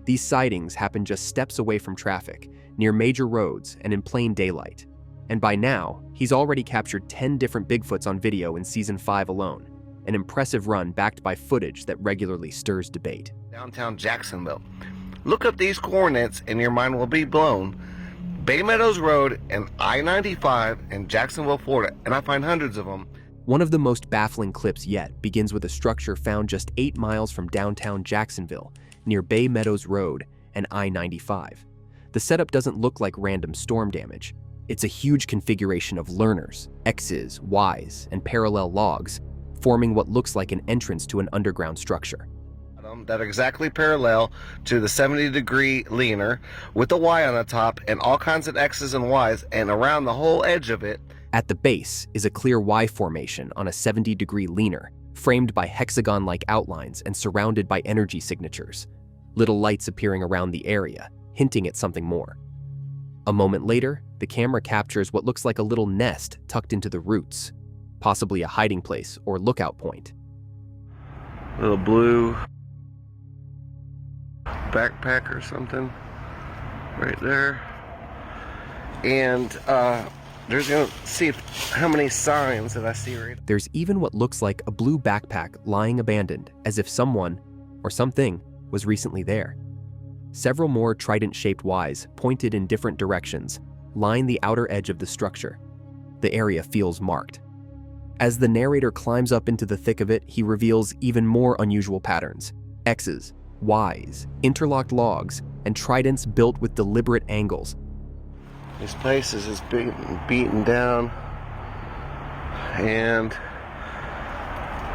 Speaker 10: These sightings happen just steps away from traffic, near major roads and in plain daylight. And by now, he's already captured 10 different Bigfoots on video in Season 5 alone, an impressive run backed by footage that regularly stirs debate.
Speaker 16: Downtown Jacksonville. Look up these coordinates and your mind will be blown. Bay Meadows Road and I-95 in Jacksonville, Florida, and I find hundreds of them.
Speaker 10: One of the most baffling clips yet begins with a structure found just 8 miles from downtown Jacksonville, near Bay Meadows Road and I-95. The setup doesn't look like random storm damage. It's a huge configuration of learners, X's, Y's, and parallel logs, forming what looks like an entrance to an underground structure.
Speaker 16: That are exactly parallel to the 70-degree leaner with a Y on the top and all kinds of X's and Y's, and around the whole edge of it.
Speaker 10: At the base is a clear Y formation on a 70-degree leaner, framed by hexagon-like outlines and surrounded by energy signatures, little lights appearing around the area, hinting at something more. A moment later, the camera captures what looks like a little nest tucked into the roots, possibly a hiding place or lookout point.
Speaker 16: Little blue backpack or something right there. And there's gonna see how many signs that I see right.
Speaker 10: There's even what looks like a blue backpack lying abandoned, as if someone or something was recently there. Several more trident-shaped Ys, pointed in different directions, line the outer edge of the structure. The area feels marked. As the narrator climbs up into the thick of it, he reveals even more unusual patterns: X's, Y's, interlocked logs, and tridents built with deliberate angles.
Speaker 16: This place is just beaten down, and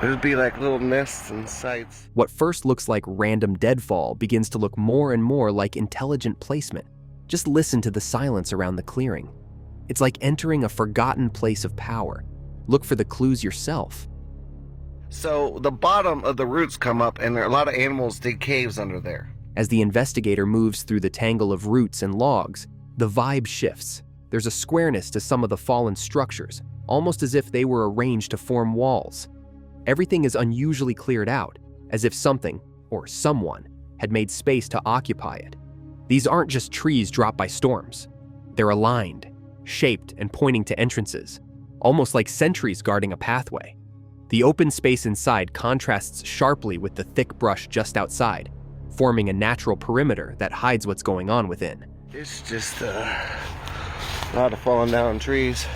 Speaker 16: there'd be like little nests and sites.
Speaker 10: What first looks like random deadfall begins to look more and more like intelligent placement. Just listen to the silence around the clearing. It's like entering a forgotten place of power. Look for the clues yourself.
Speaker 16: So the bottom of the roots come up, and there are a lot of animals dig caves under there.
Speaker 10: As the investigator moves through the tangle of roots and logs, the vibe shifts. There's a squareness to some of the fallen structures, almost as if they were arranged to form walls. Everything is unusually cleared out, as if something, or someone, had made space to occupy it. These aren't just trees dropped by storms. They're aligned, shaped, and pointing to entrances, almost like sentries guarding a pathway. The open space inside contrasts sharply with the thick brush just outside, forming a natural perimeter that hides what's going on within.
Speaker 16: It's just a lot of fallen down trees.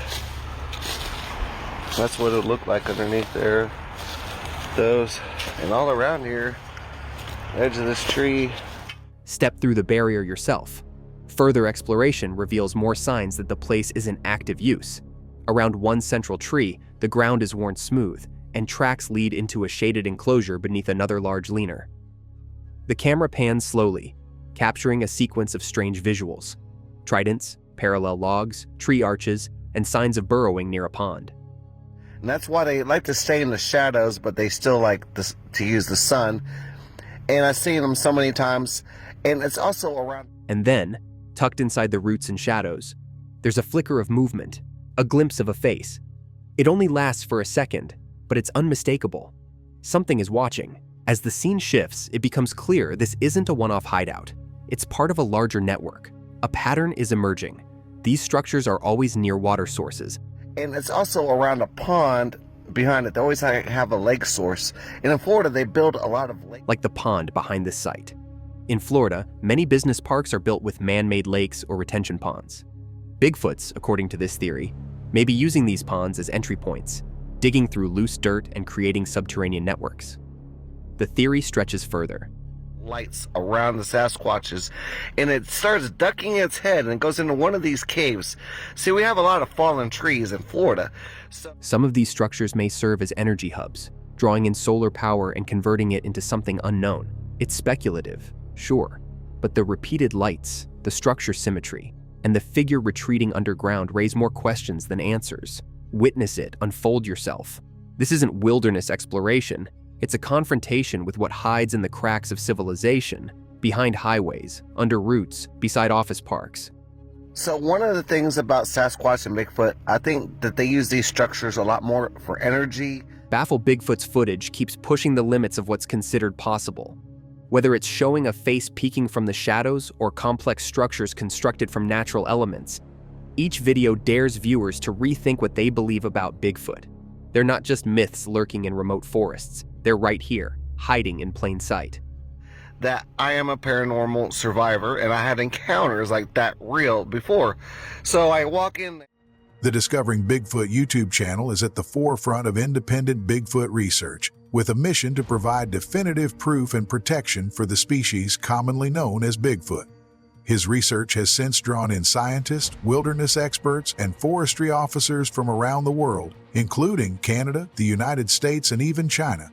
Speaker 16: That's what it looked like underneath there. Those, and all around here, edge of this tree.
Speaker 10: Step through the barrier yourself. Further exploration reveals more signs that the place is in active use. Around one central tree, the ground is worn smooth, and tracks lead into a shaded enclosure beneath another large leaner. The camera pans slowly, capturing a sequence of strange visuals: tridents, parallel logs, tree arches, and signs of burrowing near a pond.
Speaker 16: And that's why they like to stay in the shadows, but they still like to use the sun. And I've seen them so many times, and it's also around.
Speaker 10: And then, tucked inside the roots and shadows, there's a flicker of movement, a glimpse of a face. It only lasts for a second, but it's unmistakable. Something is watching. As the scene shifts, it becomes clear this isn't a one-off hideout. It's part of a larger network. A pattern is emerging. These structures are always near water sources.
Speaker 16: And it's also around a pond behind it. They always have a lake source. And in Florida, they build a lot of lakes.
Speaker 10: Like the pond behind this site. In Florida, many business parks are built with man-made lakes or retention ponds. Bigfoots, according to this theory, may be using these ponds as entry points, digging through loose dirt and creating subterranean networks. The theory stretches further.
Speaker 16: Lights around the Sasquatches, and it starts ducking its head and goes into one of these caves. See, we have a lot of fallen trees in Florida.
Speaker 10: Some of these structures may serve as energy hubs, drawing in solar power and converting it into something unknown. It's speculative, sure, but the repeated lights, the structure symmetry, and the figure retreating underground raise more questions than answers. Witness it unfold yourself. This isn't wilderness exploration. It's a confrontation with what hides in the cracks of civilization, behind highways, under roots, beside office parks.
Speaker 16: So one of the things about Sasquatch and Bigfoot, I think that they use these structures a lot more for energy.
Speaker 10: Baffle Bigfoot's footage keeps pushing the limits of what's considered possible. Whether it's showing a face peeking from the shadows or complex structures constructed from natural elements, each video dares viewers to rethink what they believe about Bigfoot. They're not just myths lurking in remote forests. They're right here, hiding in plain sight.
Speaker 16: That I am a paranormal survivor, and I had encounters like that real before. So I walk in.
Speaker 17: The Discovering Bigfoot YouTube channel is at the forefront of independent Bigfoot research, with a mission to provide definitive proof and protection for the species commonly known as Bigfoot. His research has since drawn in scientists, wilderness experts, and forestry officers from around the world, including Canada, the United States, and even China.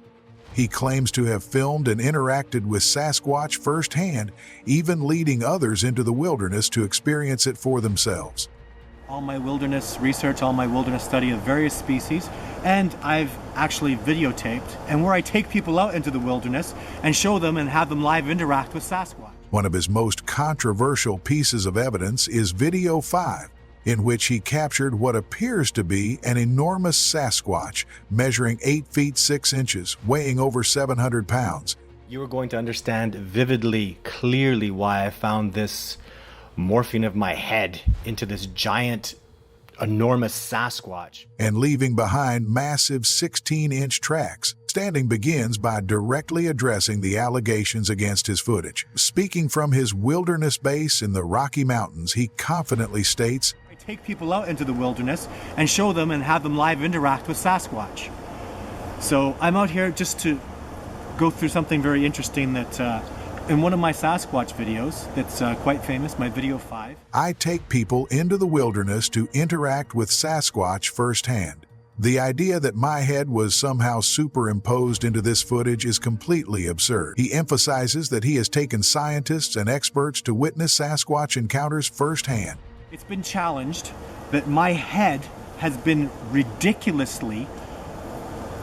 Speaker 17: He claims to have filmed and interacted with Sasquatch firsthand, even leading others into the wilderness to experience it for themselves.
Speaker 5: all my wilderness research, all my wilderness study of various species, and I've actually videotaped, and where I take people out into the wilderness and show them and have them live interact with Sasquatch.
Speaker 17: One of his most controversial pieces of evidence is Video 5, in which he captured what appears to be an enormous Sasquatch measuring 8 feet 6 inches, weighing over 700 pounds.
Speaker 18: You are going to understand vividly, clearly why I found this morphing of my head into this giant, enormous Sasquatch.
Speaker 17: And leaving behind massive 16-inch tracks. Standing begins by directly addressing the allegations against his footage. Speaking from his wilderness base in the Rocky Mountains, he confidently states,
Speaker 5: I take people out into the wilderness and show them and have them live interact with Sasquatch. So I'm out here just to go through something very interesting that in one of my Sasquatch videos that's quite famous, my video 5.
Speaker 17: I take people into the wilderness to interact with Sasquatch firsthand. The idea that my head was somehow superimposed into this footage is completely absurd. He emphasizes that he has taken scientists and experts to witness Sasquatch encounters firsthand.
Speaker 5: It's been challenged that my head has been ridiculously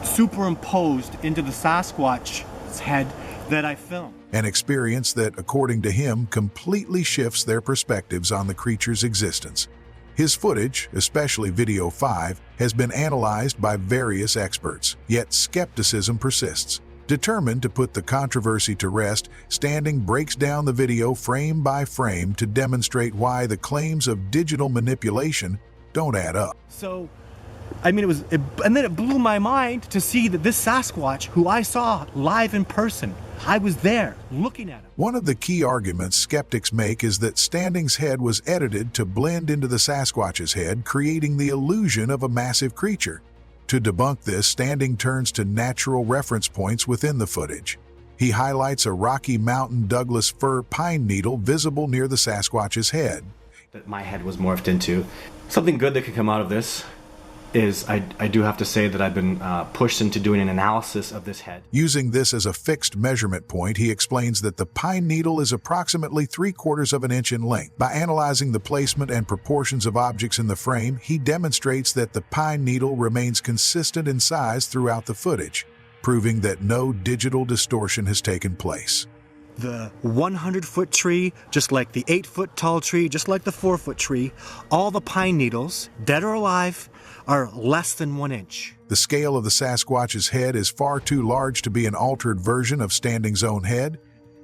Speaker 5: superimposed into the Sasquatch's head that I filmed.
Speaker 17: An experience that, according to him, completely shifts their perspectives on the creature's existence. His footage, especially Video 5, has been analyzed by various experts, yet skepticism persists. Determined to put the controversy to rest, Standing breaks down the video frame by frame to demonstrate why the claims of digital manipulation don't add up.
Speaker 5: So, I mean, and then it blew my mind to see that this Sasquatch, who I saw live in person, I was there looking at him.
Speaker 17: One of the key arguments skeptics make is that Standing's head was edited to blend into the Sasquatch's head, creating the illusion of a massive creature. To debunk this, Standing turns to natural reference points within the footage. He highlights a Rocky Mountain Douglas fir pine needle visible near the Sasquatch's head.
Speaker 18: That my head was morphed into. Something good that could come out of this is I do have to say that I've been pushed into doing an analysis of this head.
Speaker 17: Using this as a fixed measurement point, he explains that the pine needle is approximately 3/4 of an inch in length. By analyzing the placement and proportions of objects in the frame, he demonstrates that the pine needle remains consistent in size throughout the footage, proving that no digital distortion has taken place.
Speaker 5: The 100-foot tree, just like the 8-foot tall tree, just like the 4-foot tree, all the pine needles, dead or alive, are less than 1 inch.
Speaker 17: The scale of the Sasquatch's head is far too large to be an altered version of Standing's own head.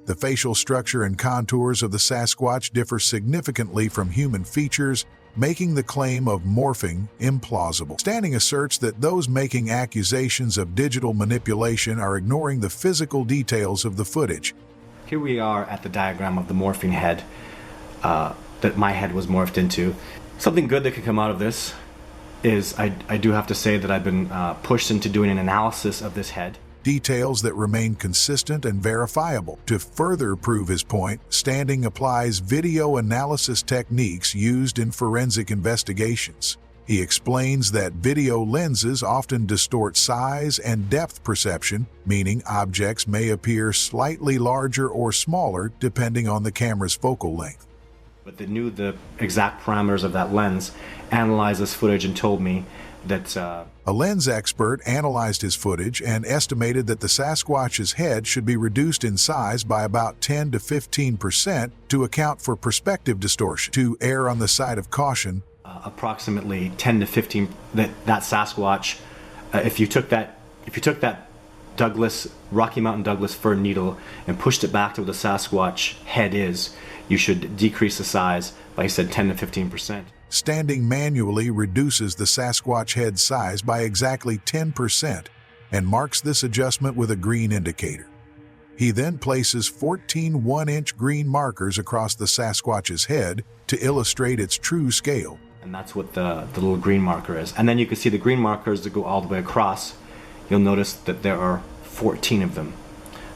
Speaker 17: The facial structure and contours of the Sasquatch differ significantly from human features, making the claim of morphing implausible. Standing asserts that those making accusations of digital manipulation are ignoring the physical details of the footage.
Speaker 18: Here we are at the diagram of the morphing head that my head was morphed into. Something good that could come out of this is I do have to say that I've been pushed into doing an analysis of this head.
Speaker 17: Details that remain consistent and verifiable. To further prove his point, Standing applies video analysis techniques used in forensic investigations. He explains that video lenses often distort size and depth perception, meaning objects may appear slightly larger or smaller depending on the camera's focal length.
Speaker 18: But they knew the exact parameters of that lens, analyzed this footage and told me that
Speaker 17: a lens expert analyzed his footage and estimated that the Sasquatch's head should be reduced in size by about 10 to 15% to account for perspective distortion. To err on the side of caution,
Speaker 18: approximately 10 to 15 that Sasquatch, if you took that Douglas Rocky Mountain Douglas fir needle and pushed it back to where the Sasquatch head is, you should decrease the size by, I said, 10 to 15%.
Speaker 17: Standing manually reduces the Sasquatch head size by exactly 10% and marks this adjustment with a green indicator. He then places 14 1-inch green markers across the Sasquatch's head to illustrate its true scale.
Speaker 18: And that's what the little green marker is. And then you can see the green markers that go all the way across. You'll notice that there are 14 of them.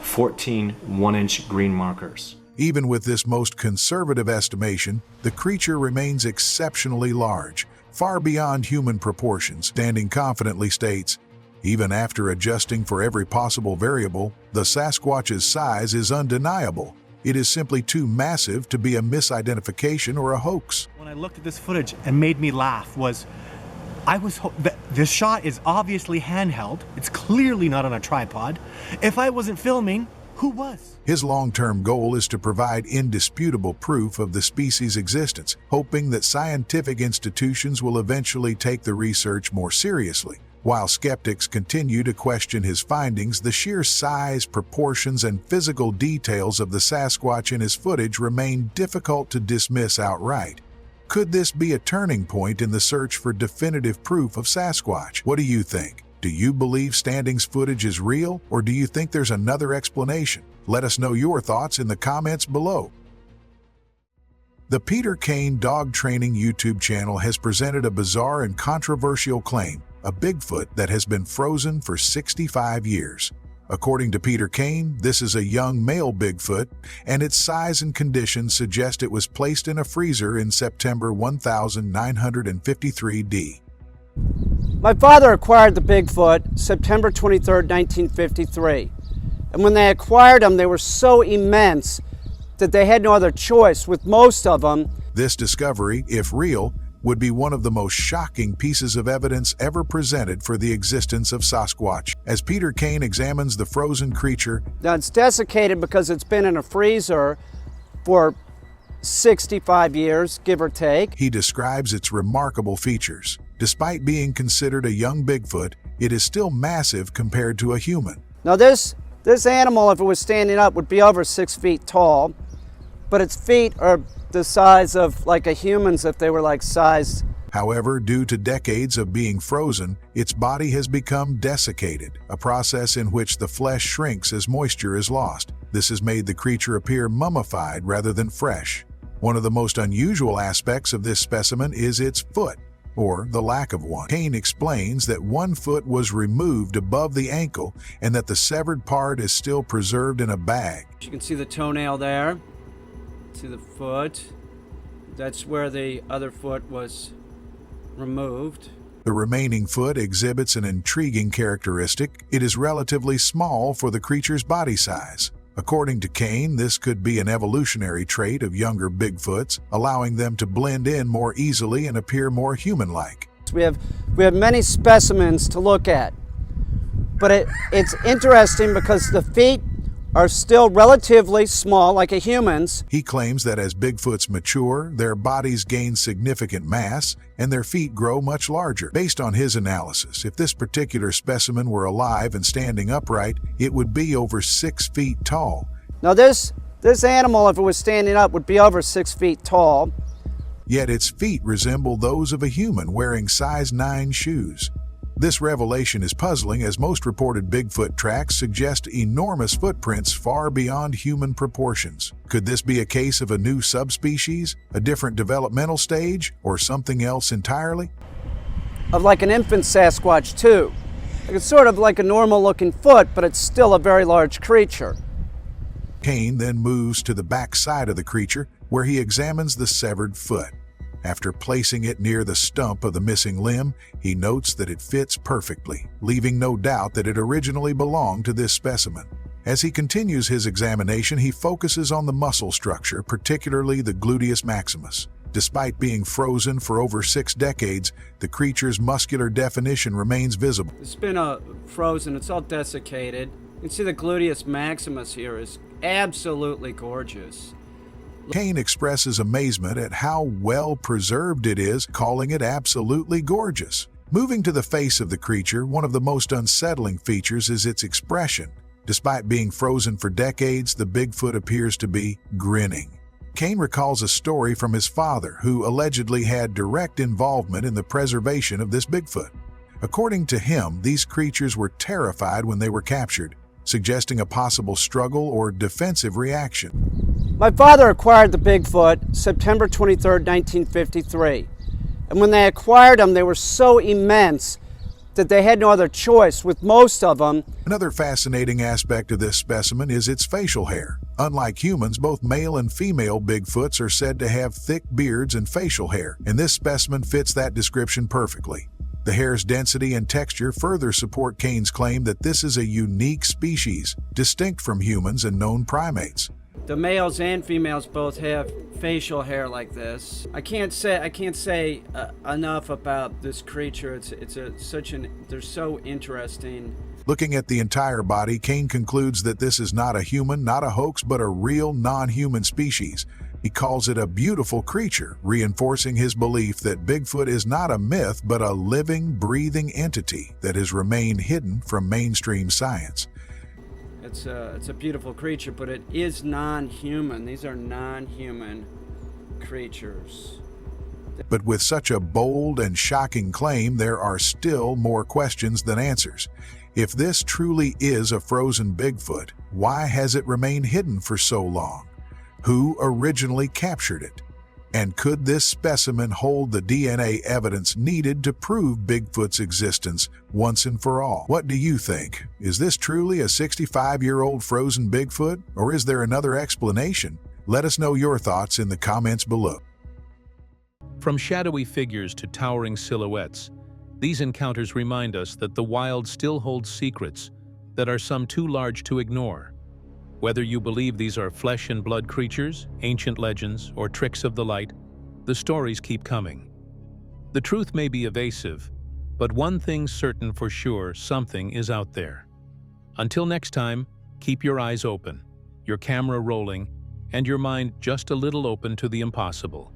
Speaker 18: 14 1-inch green markers.
Speaker 17: Even with this most conservative estimation, the creature remains exceptionally large, far beyond human proportions. Standing confidently states, even after adjusting for every possible variable, the Sasquatch's size is undeniable. It is simply too massive to be a misidentification or a hoax.
Speaker 5: When I looked at this footage and made me laugh was, this shot is obviously handheld. It's clearly not on a tripod. If I wasn't filming, who was?
Speaker 17: His long-term goal is to provide indisputable proof of the species' existence, hoping that scientific institutions will eventually take the research more seriously. While skeptics continue to question his findings, the sheer size, proportions, and physical details of the Sasquatch in his footage remain difficult to dismiss outright. Could this be a turning point in the search for definitive proof of Sasquatch? What do you think? Do you believe Standing's footage is real, or do you think there's another explanation? Let us know your thoughts in the comments below. The Peter Kane Dog Training YouTube channel has presented a bizarre and controversial claim, a Bigfoot that has been frozen for 65 years. According to Peter Kane, this is a young male Bigfoot, and its size and condition suggest it was placed in a freezer in September 1953 D.
Speaker 19: My father acquired the Bigfoot September 23, 1953. And when they acquired them, they were so immense that they had no other choice. With most of them,
Speaker 17: this discovery, if real, would be one of the most shocking pieces of evidence ever presented for the existence of Sasquatch. As Peter Kane examines the frozen creature,
Speaker 19: now it's desiccated because it's been in a freezer for 65 years, give or take.
Speaker 17: He describes its remarkable features. Despite being considered a young Bigfoot, it is still massive compared to a human.
Speaker 19: Now this animal, if it was standing up, would be over 6 feet tall, but its feet are the size of like a human's if they were like sized.
Speaker 17: However, due to decades of being frozen, its body has become desiccated, a process in which the flesh shrinks as moisture is lost. This has made the creature appear mummified rather than fresh. One of the most unusual aspects of this specimen is its foot, or the lack of one. Kane explains that one foot was removed above the ankle and that the severed part is still preserved in a bag.
Speaker 19: You can see the toenail there. See the foot. That's where the other foot was removed.
Speaker 17: The remaining foot exhibits an intriguing characteristic. It is relatively small for the creature's body size. According to Kane, this could be an evolutionary trait of younger Bigfoots, allowing them to blend in more easily and appear more human-like.
Speaker 19: We have many specimens to look at, but it's interesting because the feet are still relatively small, like a human's.
Speaker 17: He claims that as Bigfoots mature, their bodies gain significant mass and their feet grow much larger. Based on his analysis, if this particular specimen were alive and standing upright, it would be over 6 feet tall.
Speaker 19: Now this animal, if it was standing up, would be over 6 feet tall.
Speaker 17: Yet its feet resemble those of a human wearing size 9 shoes. This revelation is puzzling as most reported Bigfoot tracks suggest enormous footprints far beyond human proportions. Could this be a case of a new subspecies, a different developmental stage, or something else entirely?
Speaker 19: Of like an infant Sasquatch too. It's sort of like a normal looking foot, but it's still a very large creature.
Speaker 17: Kane then moves to the back side of the creature where he examines the severed foot. After placing it near the stump of the missing limb, he notes that it fits perfectly, leaving no doubt that it originally belonged to this specimen. As he continues his examination, he focuses on the muscle structure, particularly the gluteus maximus. Despite being frozen for over 6 decades, the creature's muscular definition remains visible.
Speaker 19: It's been frozen, it's all desiccated. You can see the gluteus maximus here is absolutely gorgeous.
Speaker 17: Kane expresses amazement at how well preserved it is, calling it absolutely gorgeous. Moving to the face of the creature, one of the most unsettling features is its expression. Despite being frozen for decades, the Bigfoot appears to be grinning. Kane recalls a story from his father, who allegedly had direct involvement in the preservation of this Bigfoot. According to him, these creatures were terrified when they were captured, suggesting a possible struggle or defensive reaction.
Speaker 19: My father acquired the Bigfoot September 23, 1953. And when they acquired them, they were so immense that they had no other choice. With most of them.
Speaker 17: Another fascinating aspect of this specimen is its facial hair. Unlike humans, both male and female Bigfoots are said to have thick beards and facial hair, and this specimen fits that description perfectly. The hair's density and texture further support Kane's claim that this is a unique species, distinct from humans and known primates.
Speaker 19: The males and females both have facial hair like this. I can't say enough about this creature. They're so interesting.
Speaker 17: Looking at the entire body, Kane concludes that this is not a human, not a hoax, but a real non-human species. He calls it a beautiful creature, reinforcing his belief that Bigfoot is not a myth, but a living, breathing entity that has remained hidden from mainstream science.
Speaker 19: It's a beautiful creature, but it is non-human. These are non-human creatures.
Speaker 17: But with such a bold and shocking claim, there are still more questions than answers. If this truly is a frozen Bigfoot, why has it remained hidden for so long? Who originally captured it? And could this specimen hold the DNA evidence needed to prove Bigfoot's existence once and for all? What do you think? Is this truly a 65-year-old frozen Bigfoot, or is there another explanation? Let us know your thoughts in the comments below.
Speaker 2: From shadowy figures to towering silhouettes, these encounters remind us that the wild still holds secrets that are some too large to ignore. Whether you believe these are flesh and blood creatures, ancient legends, or tricks of the light, the stories keep coming. The truth may be evasive, but one thing's certain for sure: something is out there. Until next time, keep your eyes open, your camera rolling, and your mind just a little open to the impossible.